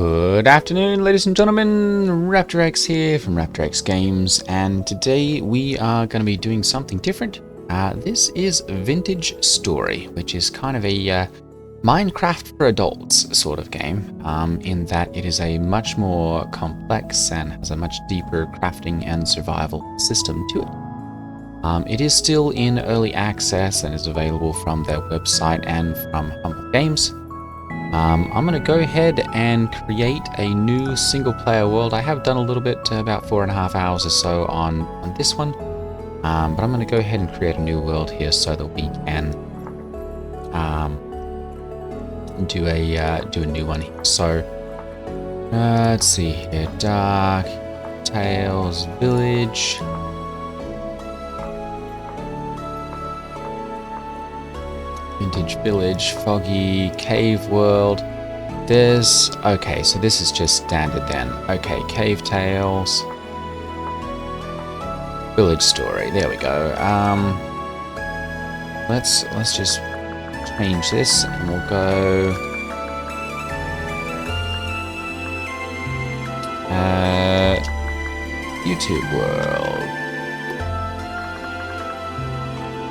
Good afternoon, ladies and gentlemen. Raptor X here from Raptor X Games, and today we are going to be doing something different. This is Vintage Story, which is kind of a Minecraft for adults sort of game, in that it is a much more complex and has a much deeper crafting and survival system to it. It is still in early access and is available from their website and from Humble Games. I'm going to go ahead and create a new single-player world. I have done a little bit, about 4.5 hours or so on this one, but I'm going to go ahead and create a new world here so that we can do a new one here. So let's see here: Dark Tales Village. Vintage Village, Foggy, Cave World. Okay, so this is just standard then. Okay, Cave Tales. Village Story, there we go. Let's just change this and we'll go YouTube World.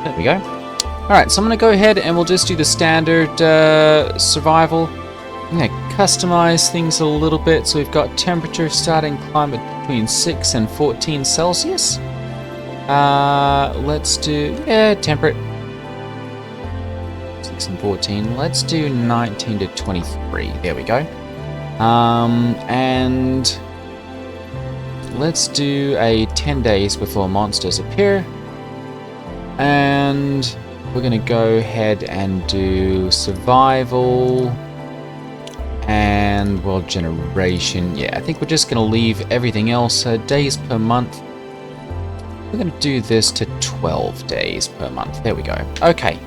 There we go. Alright, so I'm going to go ahead and we'll just do the standard survival. I'm going to customize things a little bit. So we've got temperature starting climate between 6 and 14 Celsius. Let's do, temperate. 6 and 14. Let's do 19 to 23. There we go. And let's do a 10 days before monsters appear. And we're going to go ahead and do survival and world generation. Yeah, I think we're just going to leave everything else days per month. We're going to do this to 12 days per month. There we go. Okay.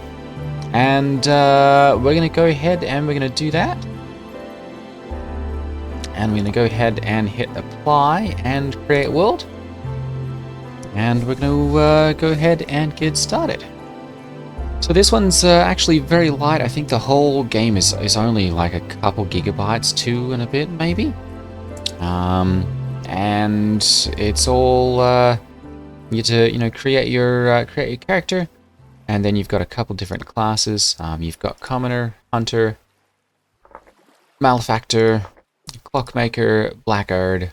And we're going to go ahead and we're going to do that. And we're going to go ahead and hit apply and create world. And we're going to go ahead and get started. So this one's actually very light. I think the whole game is only like a couple gigabytes, 2 and a bit maybe. And it's all you get to create your character, and then you've got a couple different classes. You've got commoner, hunter, malefactor, clockmaker, blackguard,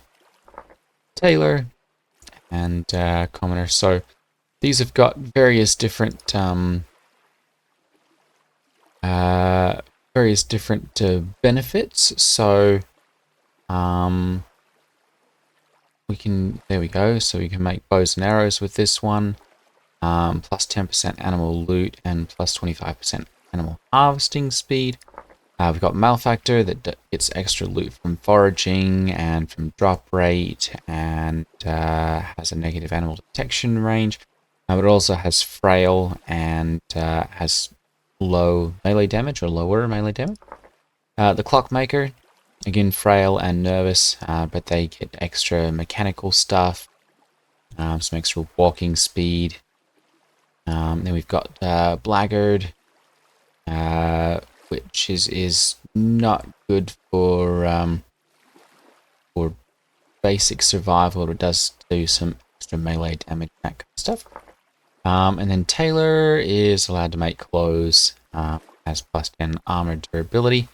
tailor, and commoner. So these have got various different benefits. So there we go. So we can make bows and arrows with this one, plus 10% animal loot and plus 25% animal harvesting speed. We've got malefactor that gets extra loot from foraging and from drop rate, and has a negative animal detection range. But it also has frail and has low melee damage, or lower melee damage. The clockmaker, again frail and nervous, but they get extra mechanical stuff, some extra walking speed. Then we've got blackguard, which is not good for basic survival. It does do some extra melee damage, that kind of stuff. And then tailor is allowed to make clothes, has plus 10 armor durability,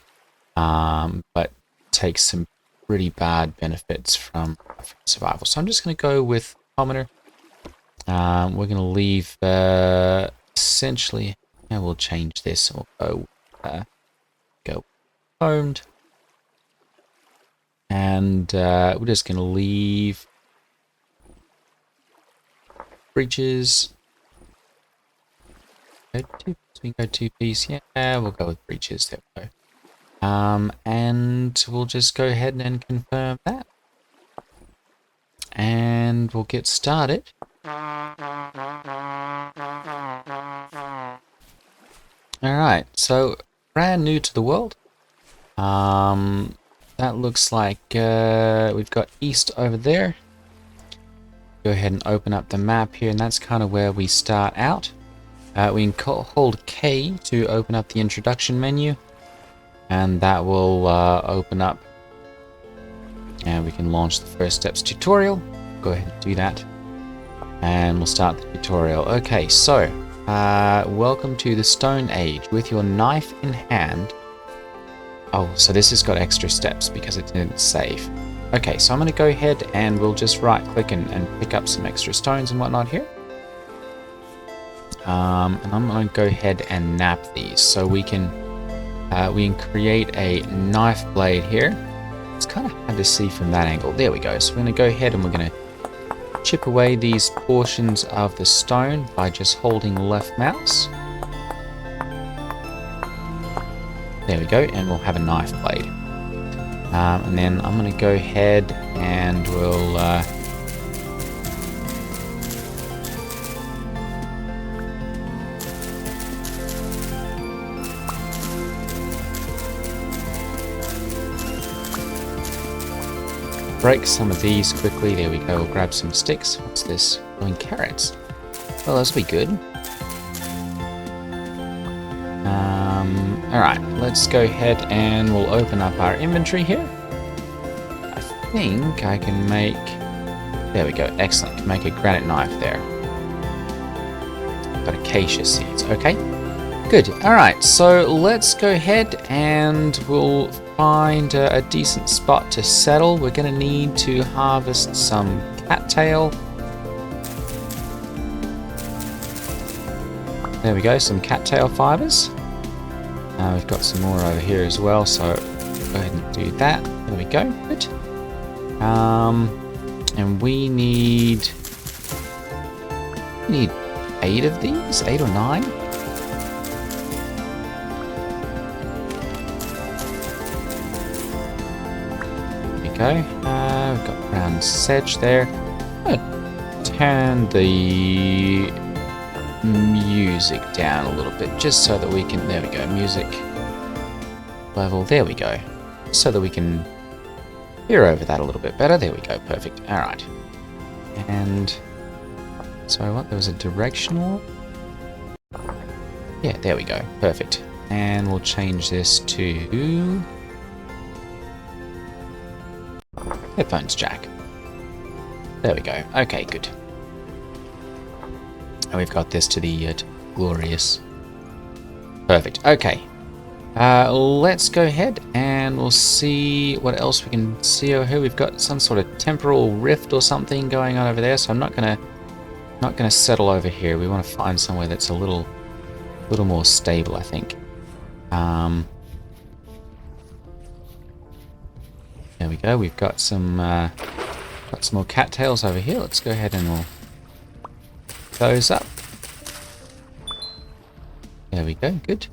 but takes some pretty bad benefits from survival. So I'm just going to go with commoner. We're going to leave essentially. Yeah, we'll change this. We'll go homed, and we're just going to leave breaches. We can go 2-piece. Yeah, we'll go with breaches. There we go. And we'll just go ahead and confirm that. And we'll get started. Alright, so brand new to the world. That looks like we've got east over there. Go ahead and open up the map here, and that's kind of where we start out. We can hold K to open up the introduction menu, and that will open up And we can launch the first steps tutorial. Go ahead and do that. And we'll start the tutorial. Okay, so welcome to the Stone Age with your knife in hand. Oh, so this has got extra steps because it didn't save. Okay, so I'm going to go ahead and we'll just right click and pick up some extra stones and whatnot here. And I'm going to go ahead and nap these so we can create a knife blade here. It's kind of hard to see from that angle. There we go. So we're going to go ahead and we're going to chip away these portions of the stone by just holding left mouse. There we go, and we'll have a knife blade. And then I'm going to go ahead and we'll break some of these quickly. There we go. We'll grab some sticks. What's this? Growing carrots. Well, those will be good. Alright, let's go ahead and we'll open up our inventory here. I think I can make... There we go. Excellent. Can make a granite knife there. Got acacia seeds. Okay. Good. Alright, so let's go ahead and we'll find a decent spot to settle. We're going to need to harvest some cattail. There we go, some cattail fibers. We've got some more over here as well, so go ahead and do that. There we go, good. And we need 8 of these, 8 or 9. There we go. We've got brown sedge there. I'm gonna turn the music down a little bit just so that we can, there we go, music level, there we go, so that we can hear over that a little bit better. There we go, perfect. All right, and so what, there was a directional, yeah, there we go, perfect. And we'll change this to headphones jack. There we go. Okay, good. And we've got this to the glorious. Perfect. Okay. Let's go ahead and we'll see what else we can see over here. We've got some sort of temporal rift or something going on over there, so I'm not gonna settle over here. We want to find somewhere that's a little more stable, I think. There we go. We've got some more cattails over here. Let's go ahead and we'll those up. There we go, good.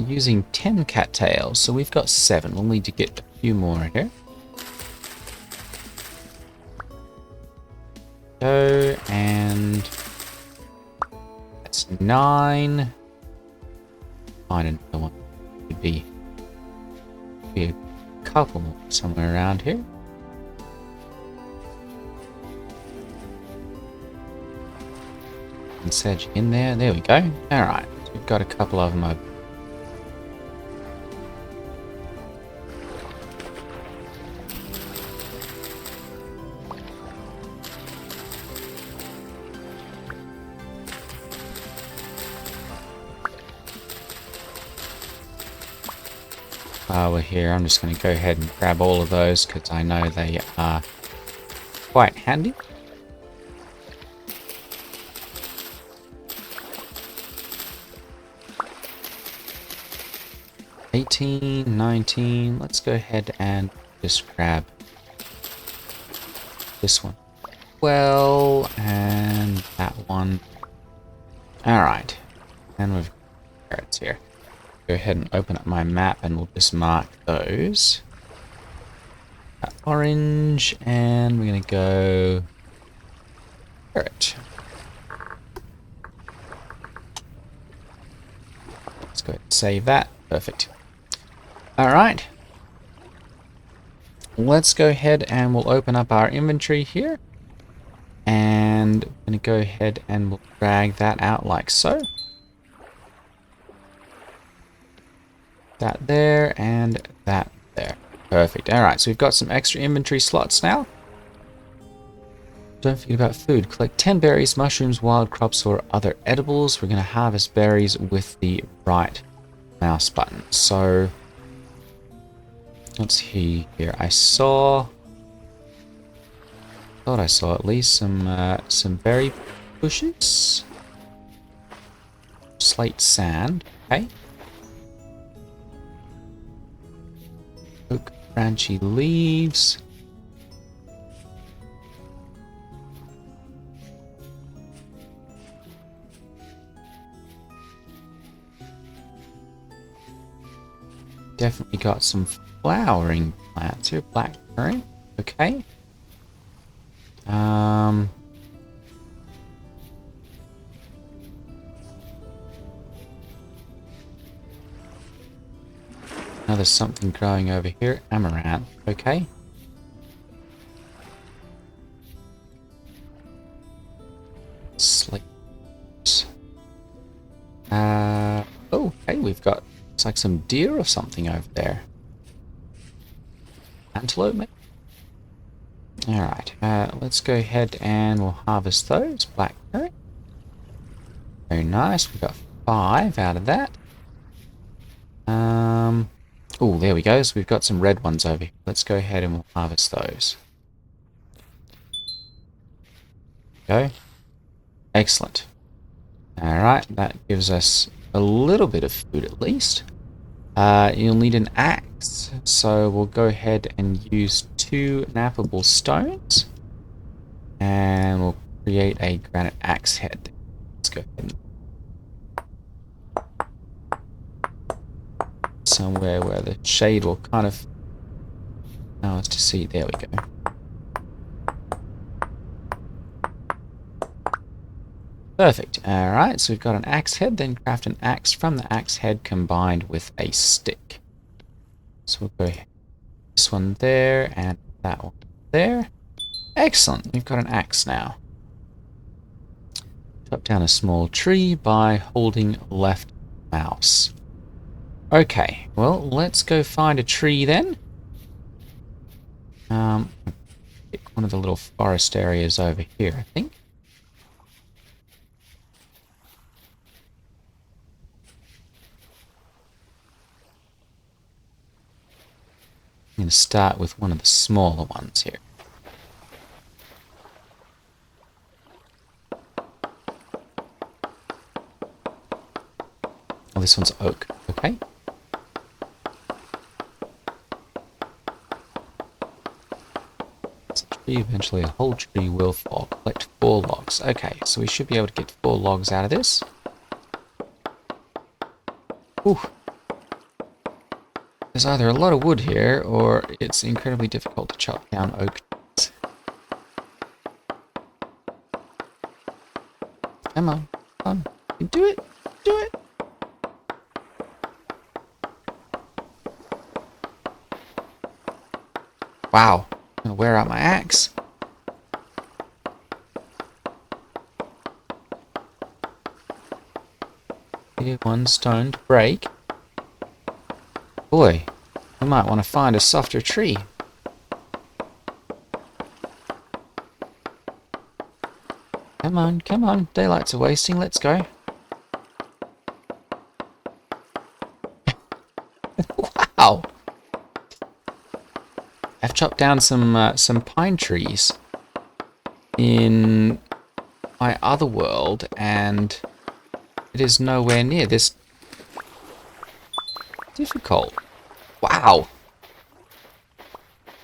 Using 10 cattails, so we've got 7. We'll need to get a few more in here. Go, and that's 9. Find another one. Could be a couple more somewhere around here. Sedge in there. There we go. Alright, so we've got a couple of them over. While we're here, I'm just going to go ahead and grab all of those because I know they are quite handy. 18, 19, let's go ahead and just grab this one. Well, and that one. Alright, and we've got carrots here. Go ahead and open up my map and we'll just mark those. Orange, and we're going to go carrot. Let's go ahead and save that. Perfect. Alright. Let's go ahead and we'll open up our inventory here. And I'm going to go ahead and we'll drag that out like so. That there and that there. Perfect. Alright, so we've got some extra inventory slots now. Don't forget about food. Collect 10 berries, mushrooms, wild crops, or other edibles. We're going to harvest berries with the right mouse button. So, let's see here. Thought I saw at least some berry bushes. Slate sand. Okay. Oak branchy leaves. Definitely got some flowering plants here. Blackberry. Okay. Now there's something growing over here. Amaranth. Okay. Slate. Oh, hey, we've got, looks like some deer or something over there. Antelope, maybe? Alright, let's go ahead and we'll harvest those. Blackberry. Very nice. We've got 5 out of that. Oh, there we go. So we've got some red ones over here. Let's go ahead and we'll harvest those. Go. Excellent. Alright, that gives us a little bit of food at least. You'll need an axe, so we'll go ahead and use 2 nappable stones. And we'll create a granite axe head. Let's go ahead and somewhere where the shade will kind of allow us to see. There we go. Perfect. Alright, so we've got an axe head, then craft an axe from the axe head combined with a stick. So we'll go ahead. This one there, and that one there. Excellent, we've got an axe now. Chop down a small tree by holding left mouse. Okay, well, let's go find a tree then. Pick one of the little forest areas over here, I think. I'm going to start with one of the smaller ones here. Oh, this one's oak. Okay. It's a tree, eventually a whole tree will fall. Collect 4 logs. Okay, so we should be able to get 4 logs out of this. Ooh. There's either a lot of wood here, or it's incredibly difficult to chop down oak trees. Come on, come on. You do it! Do it! Wow, I'm gonna wear out my axe. Here, 1 stone to break. Boy, we might want to find a softer tree. Come on, daylights are wasting, let's go. Wow! I've chopped down some pine trees in my other world, and it is nowhere near this difficult. Wow.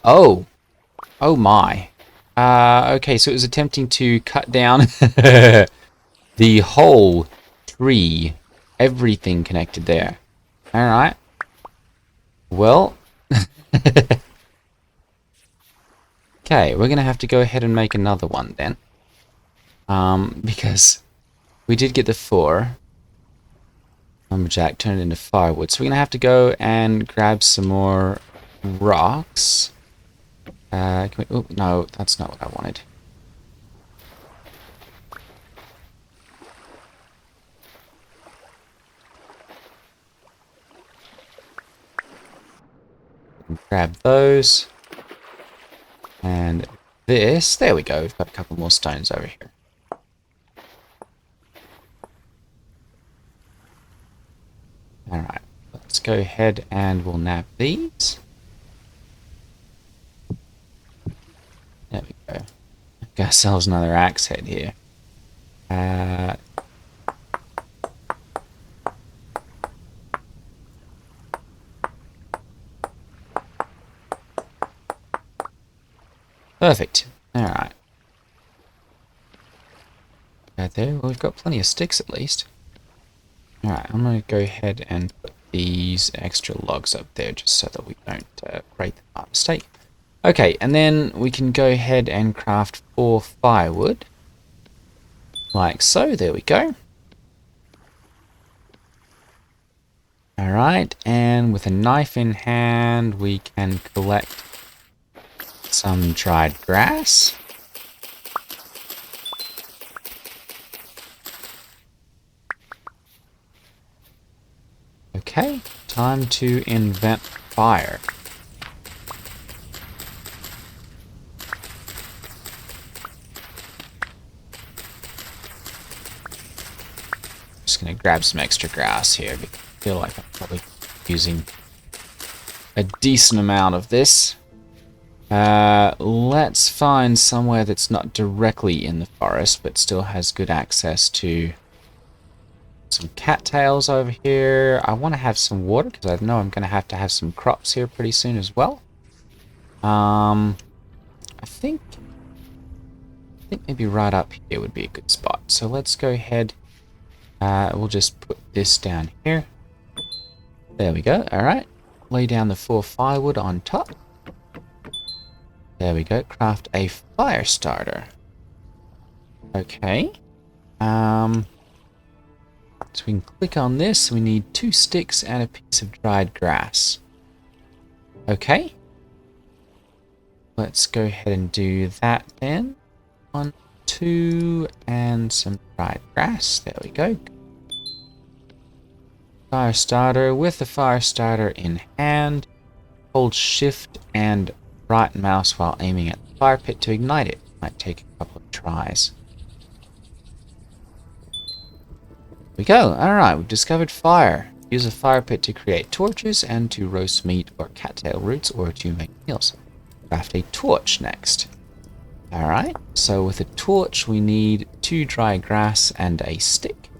Oh. Oh my. Okay, so it was attempting to cut down the whole tree. Everything connected there. Alright. Well. Okay, we're going to have to go ahead and make another one then. Because we did get the 4. Lumberjack turned it into firewood. So we're going to have to go and grab some more rocks. Can we, oh, no, that's not what I wanted. Grab those. And this. There we go. We've got a couple more stones over here. Alright. Let's go ahead and we'll nab these. There we go. Got ourselves another axe head here. Perfect. Alright. Right there. Well, we've got plenty of sticks at least. Alright, I'm going to go ahead and put these extra logs up there just so that we don't break them by mistake. Okay, and then we can go ahead and craft 4 firewood. Like so, there we go. Alright, and with a knife in hand, we can collect some dried grass. Okay, time to invent fire. Just gonna grab some extra grass here because I feel like I'm probably using a decent amount of this. Let's find somewhere that's not directly in the forest but still has good access to some cattails over here. I want to have some water because I know I'm going to have some crops here pretty soon as well. I think maybe right up here would be a good spot. So let's go ahead. We'll just put this down here. There we go. All right. Lay down the 4 firewood on top. There we go. Craft a fire starter. Okay. So we can click on this. We need 2 sticks and a piece of dried grass. Okay. Let's go ahead and do that then. 1, 2, and some dried grass. There we go. Fire starter. With the fire starter in hand, hold shift and right mouse while aiming at the fire pit to ignite it. Might take a couple of tries. There we go. Alright, we've discovered fire. Use a fire pit to create torches and to roast meat or cattail roots or to make meals. Craft a torch next. Alright, so with a torch we need 2 dry grass and a stick.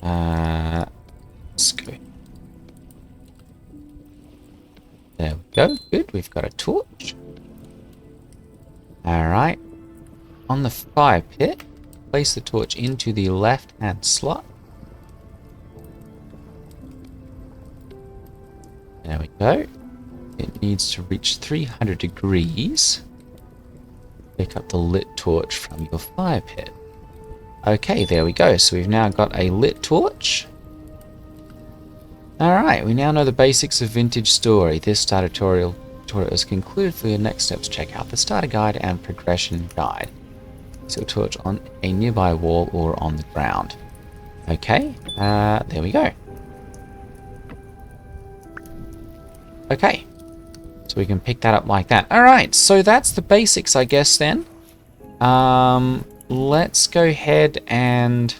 Let's go. There we go. Good, we've got a torch. Alright. On the fire pit, place the torch into the left-hand slot. There we go. It needs to reach 300 degrees. Pick up the lit torch from your fire pit. Okay, there we go. So we've now got a lit torch. Alright, we now know the basics of Vintage Story. This starter tutorial is concluded. For your next steps, check out the starter guide and progression guide. So torch on a nearby wall or on the ground. Okay, there we go. Okay, so we can pick that up like that. Alright, so that's the basics, I guess, then. Let's go ahead and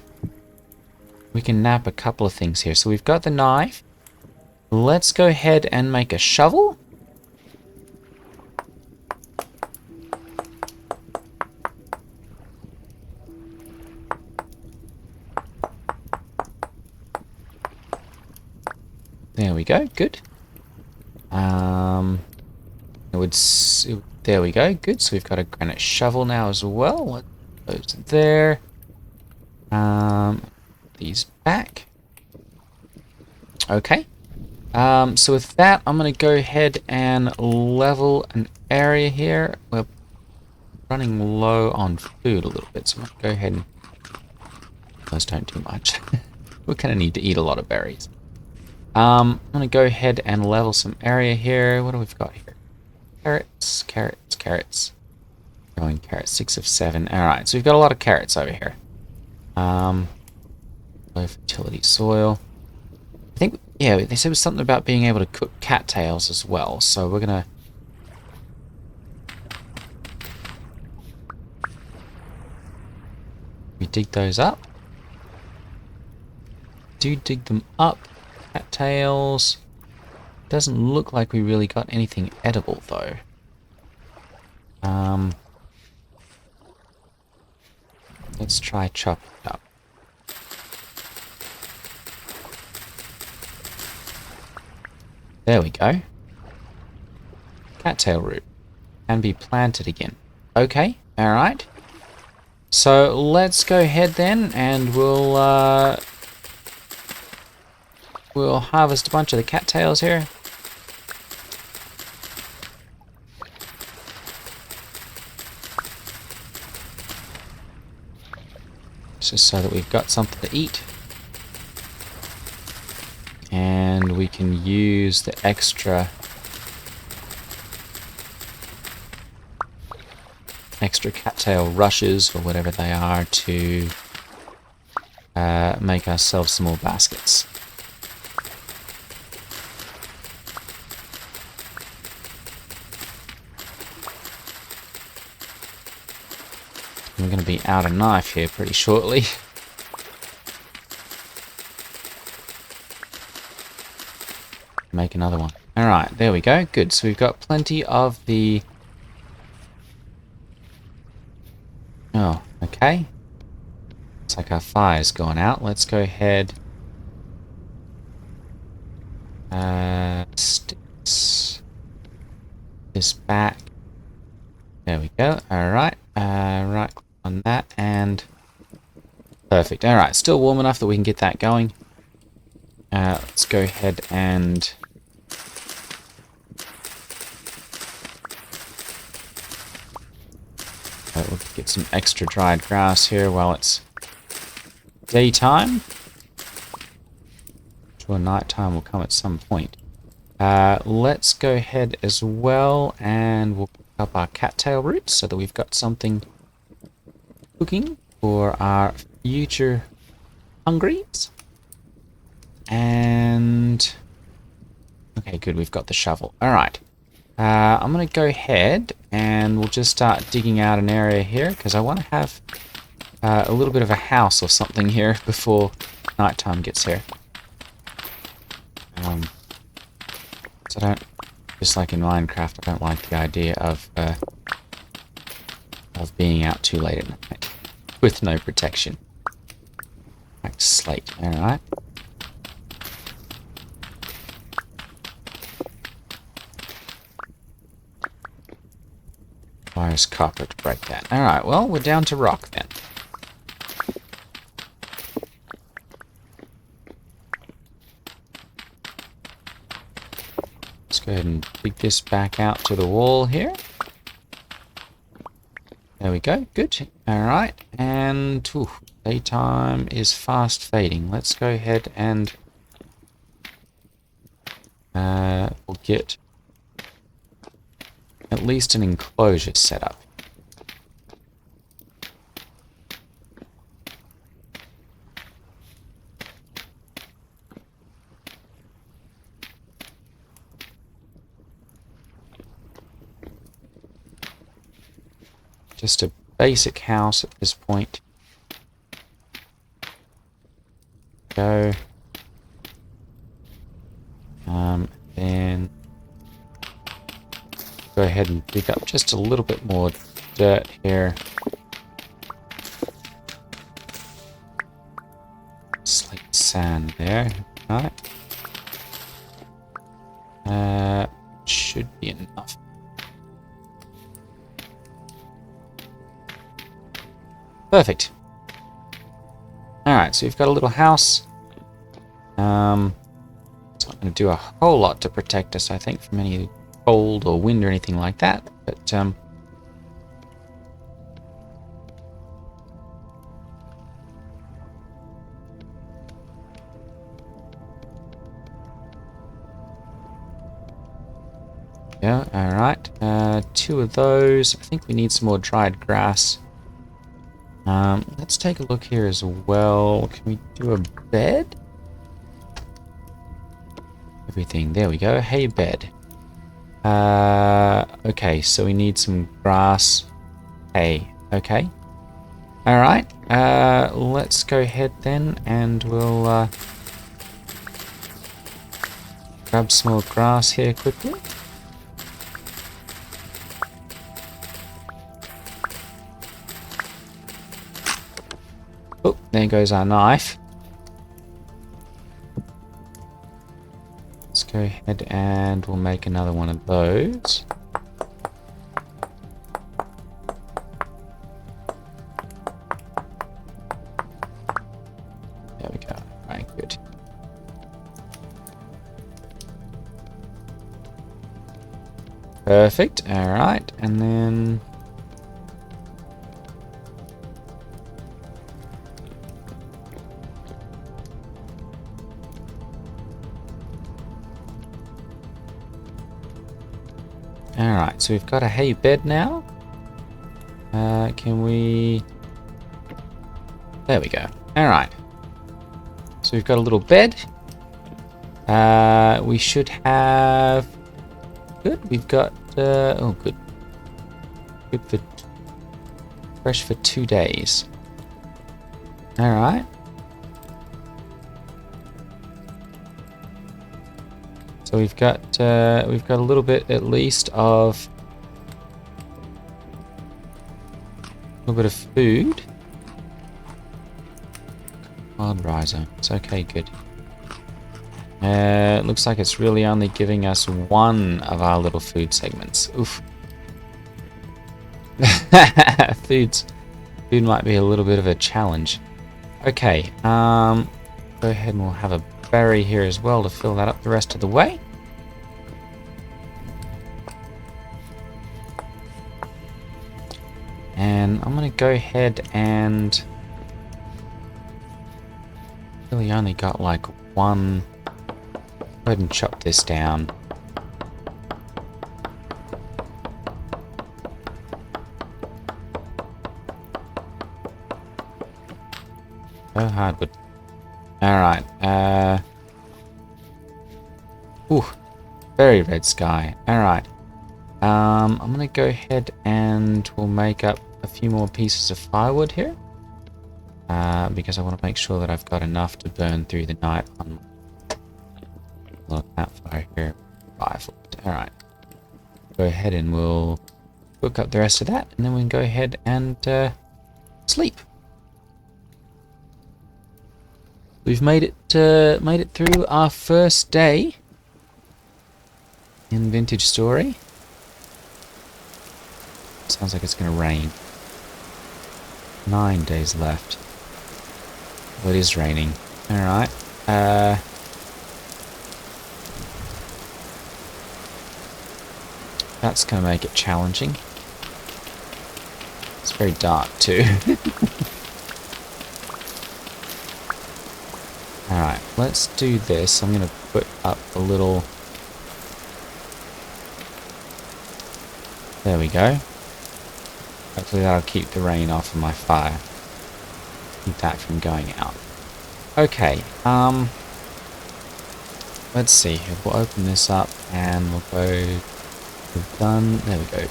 we can nab a couple of things here. So we've got the knife. Let's go ahead and make a shovel. There we go, good. There we go, good. So we've got a granite shovel now as well. Those there. These back. Okay. So with that, I'm going to go ahead and level an area here. We're running low on food a little bit, so I'm going to go ahead and... Those don't do much. We kind of need to eat a lot of berries. I'm going to go ahead and level some area here. What do we've got here? Carrots, carrots, carrots. Growing carrots, 6 of 7. Alright, so we've got a lot of carrots over here. Low fertility soil. I think, Yeah, they said it was something about being able to cook cattails as well, so we're gonna... We dig those up. Do dig them up. Cattails. Doesn't look like we really got anything edible though. Let's try chop it up. There we go. Cattail root can be planted again. Okay, alright. So let's go ahead then and we'll harvest a bunch of the cattails here. Just so that we've got something to eat. And we can use the extra cattail rushes, or whatever they are, to make ourselves some more baskets. We're going to be out of knife here pretty shortly. Make another one. Alright, there we go. Good. So we've got plenty of the... Oh, okay. Looks like our fire's gone out. Let's go ahead. Sticks this back. There we go. Alright. Right click on that and... Perfect. Alright, still warm enough that we can get that going. Let's go ahead and... We'll get some extra dried grass here while it's daytime. Sure, nighttime will come at some point. Let's go ahead as well and we'll pick up our cattail roots so that we've got something cooking for our future hungries. And... Okay, good, we've got the shovel. Alright. I'm going to go ahead and we'll just start digging out an area here because I want to have a little bit of a house or something here before nighttime gets here. So I don't, just like in Minecraft, I don't like the idea of being out too late at night with no protection. Back to slate, alright. Wires copper to break that. Alright, well, we're down to rock then. Let's go ahead and dig this back out to the wall here. There we go, good. Alright, and daytime is fast fading. Let's go ahead and we'll get at least an enclosure set up. Just a basic house at this point. Go. Then go ahead and dig up just a little bit more dirt here. Slate sand there. Right. Should be enough. Perfect. Alright, so we've got a little house. It's not going to do a whole lot to protect us, I think, from any cold or wind or anything like that, but yeah, alright. 2 of those. I think we need some more dried grass. Let's take a look here as well. Can we do a bed? everything. There we go. Hay bed. Okay, so we need some grass. Hay. Okay. Alright. Let's go ahead then and we'll grab some more grass here quickly. Oh, there goes our knife. Let's go ahead and we'll make another one of those. There we go. Right, good. Perfect. Alright, and then... Alright, so we've got a hay bed now. Can we... There we go. Alright. So we've got a little bed. We should have... Good, we've got... oh, good. Good for... Fresh for 2 days. Alright. So we've got a little bit at least of a little bit of food. Wild riser. It's okay, good. It looks like it's really only giving us one of our little food segments. Oof. Food might be a little bit of a challenge. Okay. Go ahead and we'll have a berry here as well to fill that up the rest of the way. And I'm going to go ahead and... Really only got like one... Go ahead and chop this down. Oh, hardwood. Alright, ooh, very red sky. Alright. I'm gonna go ahead and we'll make up a few more pieces of firewood here. Because I want to make sure that I've got enough to burn through the night on my campfire here. Alright. Go ahead and we'll cook up the rest of that, and then we can go ahead and sleep. We've made it through our first day in Vintage Story. Sounds like it's going to rain. 9 days left. Well, it is raining. Alright. That's going to make it challenging. It's very dark too. Alright, let's do this. I'm going to put up a little... There we go. Hopefully that'll keep the rain off of my fire. Keep that from going out. Okay, let's see. We'll open this up and we'll go... We've done... There we go.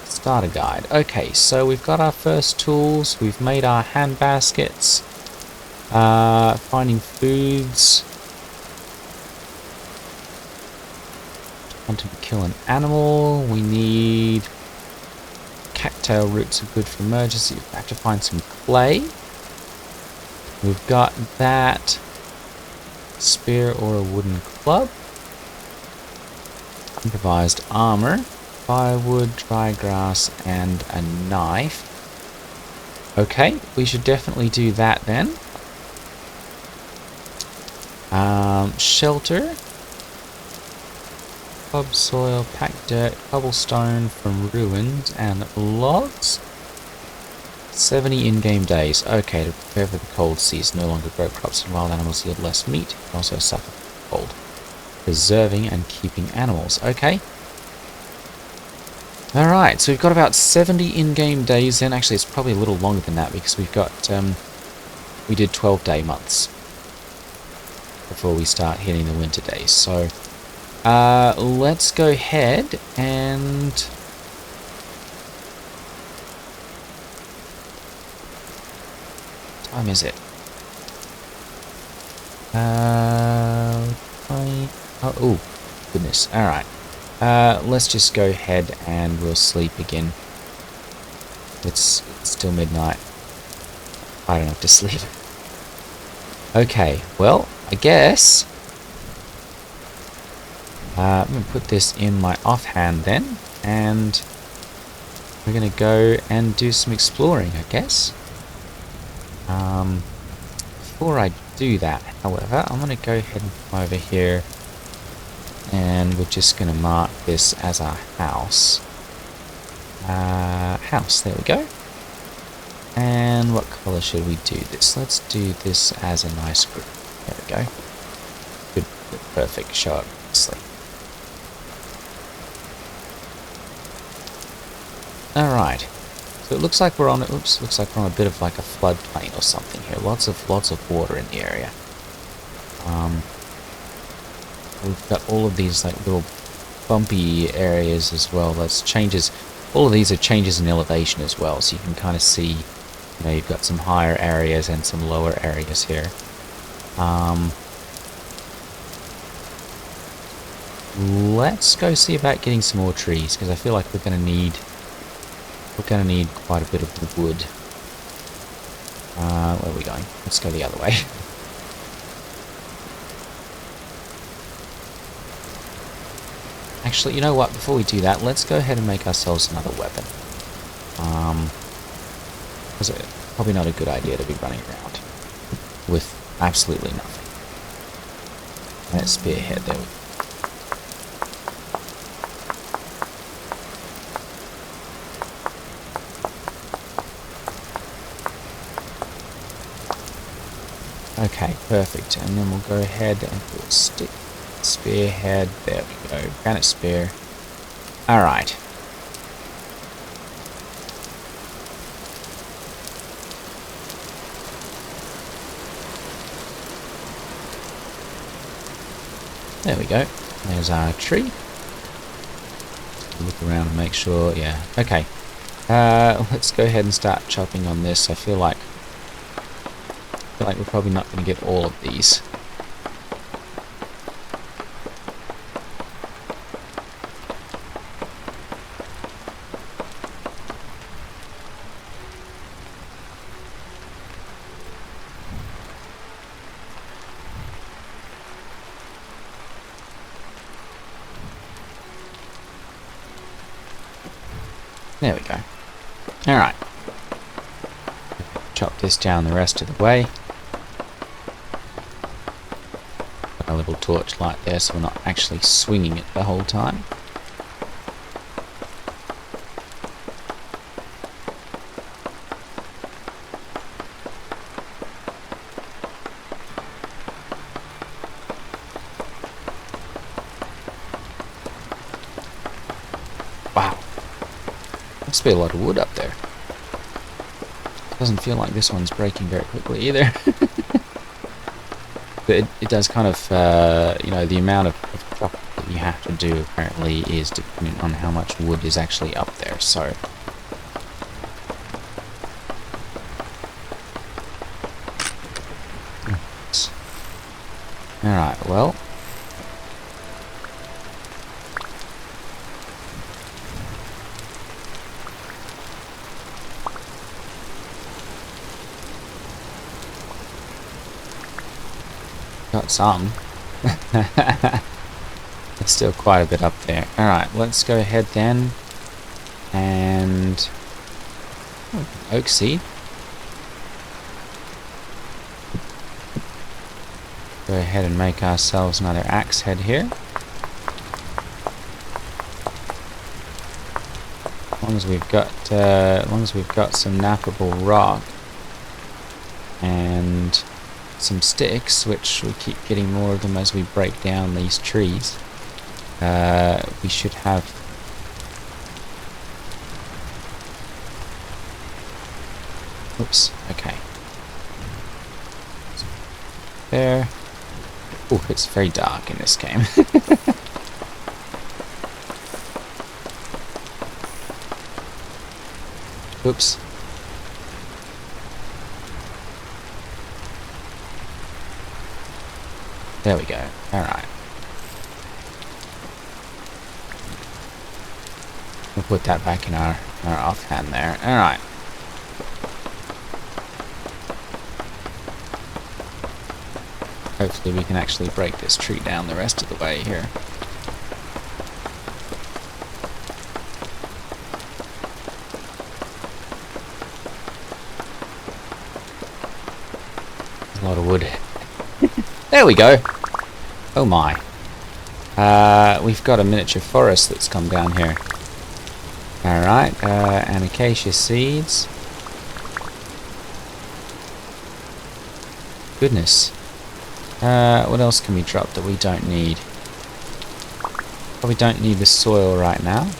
Starter guide. Okay, so we've got our first tools. We've made our hand baskets. Finding foods. Wanting to kill an animal. We need cattail roots are good for emergency. We have to find some clay. We've got that spear or a wooden club. Improvised armor. Firewood, dry grass, and a knife. Okay, we should definitely do that then. Shelter, topsoil, packed dirt, cobblestone from ruins, and logs. 70 in-game days. Okay, to prepare for the cold season. No longer grow crops and wild animals yield less meat. Also suffer from cold. Preserving and keeping animals. Okay. Alright, so we've got about 70 in-game days then. Actually, it's probably a little longer than that because we've got, we did 12-day months before we start hitting the winter days. So Let's go ahead and... What time is it? Oh, goodness. Alright. Let's just go ahead and we'll sleep again. It's still midnight. I don't have to sleep. Okay, well, I guess... I'm going to put this in my offhand then, and we're going to go and do some exploring, I guess. Before I do that, however, I'm going to go ahead and come over here, and we're just going to mark this as our house. House, there we go. And what colour should we do this? Let's do this as a nice group. There we go. Good, perfect, show up nicely. Alright, so it looks like we're on. Oops, looks like we're on a bit of like a floodplain or something here. Lots of water in the area. We've got all of these like little bumpy areas as well. That's changes. All of these are changes in elevation as well, so you can kind of see. You know, you've got some higher areas and some lower areas here. Let's go see about getting some more trees because I feel like we're going to need. We're going to need quite a bit of wood. Where are we going? Let's go the other way. Actually, you know what? Before we do that, let's go ahead and make ourselves another weapon. Because it's probably not a good idea to be running around with absolutely nothing. Let's spearhead, there we go. Okay, perfect. And then we'll go ahead and do a stick. Spearhead. There we go. Granite spear. Alright. There we go. There's our tree. Look around and make sure. Yeah. Okay. Let's go ahead and start chopping on this. I feel like we're probably not going to get all of these. There we go. Alright. Chop this down the rest of the way. Got a little torchlight there so we're not actually swinging it the whole time. Wow. Must be a lot of wood up there. Doesn't feel like this one's breaking very quickly either. But it does kind of, you know, the amount of chopping that you have to do apparently is dependent on how much wood is actually up there, so. Alright, well. Got some. There's still quite a bit up there. Alright, let's go ahead then and oak seed. Go ahead and make ourselves another axe head here. As long as we've got some knappable rock and some sticks, which we keep getting more of them as we break down these trees. We should have. Oops. Okay. There. Oh, it's very dark in this game. Oops. There we go. Alright. We'll put that back in our offhand there. Alright. Hopefully we can actually break this tree down the rest of the way here. A lot of wood. There we go. Oh my. We've got a miniature forest that's come down here. Alright, and acacia seeds. Goodness. What else can we drop that we don't need? Probably don't need the soil right now.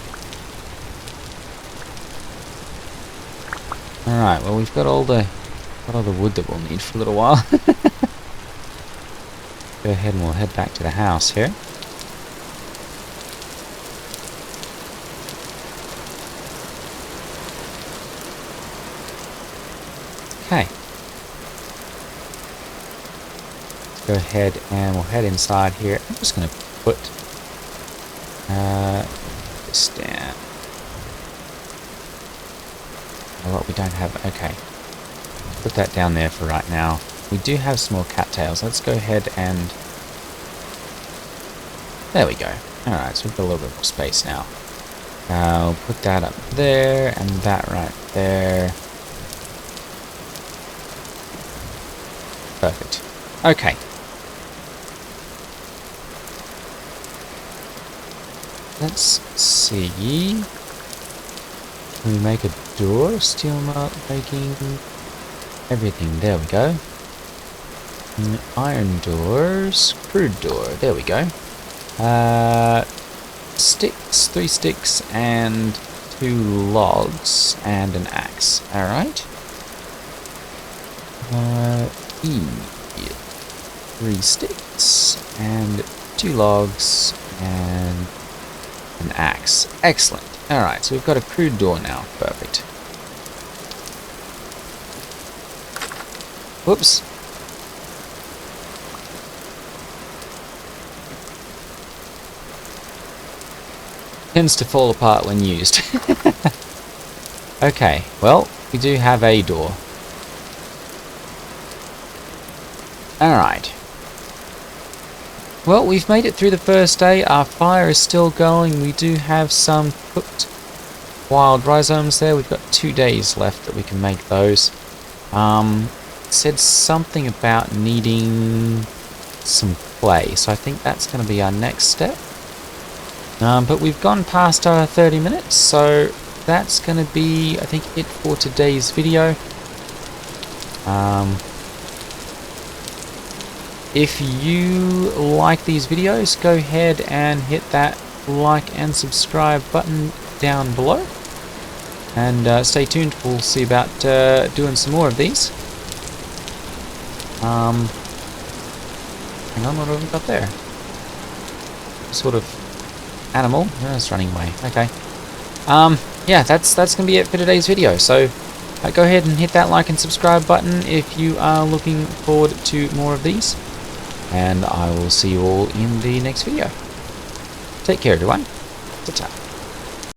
Alright, well we've got all the wood that we'll need for a little while. Go ahead and we'll head back to the house here. Okay. Let's go ahead and we'll head inside here. I'm just going to put this down. Oh, what we don't have. Okay. Put that down there for right now. We do have some more cattails. Let's go ahead and... There we go. Alright, so we've got a little bit more space now. I'll put that up there, and that right there. Perfect. Okay. Let's see. Can we make a door? Steel mark making... Everything. There we go. Iron doors, crude door, there we go. Sticks, 3 sticks and 2 logs and an axe. Alright. 3 sticks and 2 logs and an axe. Excellent. Alright, so we've got a crude door now. Perfect. Whoops. Tends to fall apart when used. Okay, well, we do have a door. Alright. Well, we've made it through the first day. Our fire is still going. We do have some cooked wild rhizomes there. We've got 2 days left that we can make those. It said something about needing some clay, so I think that's going to be our next step. But we've gone past our 30 minutes, so that's going to be, I think, it for today's video. If you like these videos, go ahead and hit that like and subscribe button down below. And stay tuned, we'll see about doing some more of these. Hang on, what have we got there? Sort of animal. Oh, it's running away. Okay. Yeah, that's gonna be it for today's video. So go ahead and hit that like and subscribe button if you are looking forward to more of these. And I will see you all in the next video. Take care, everyone. Ta-ta.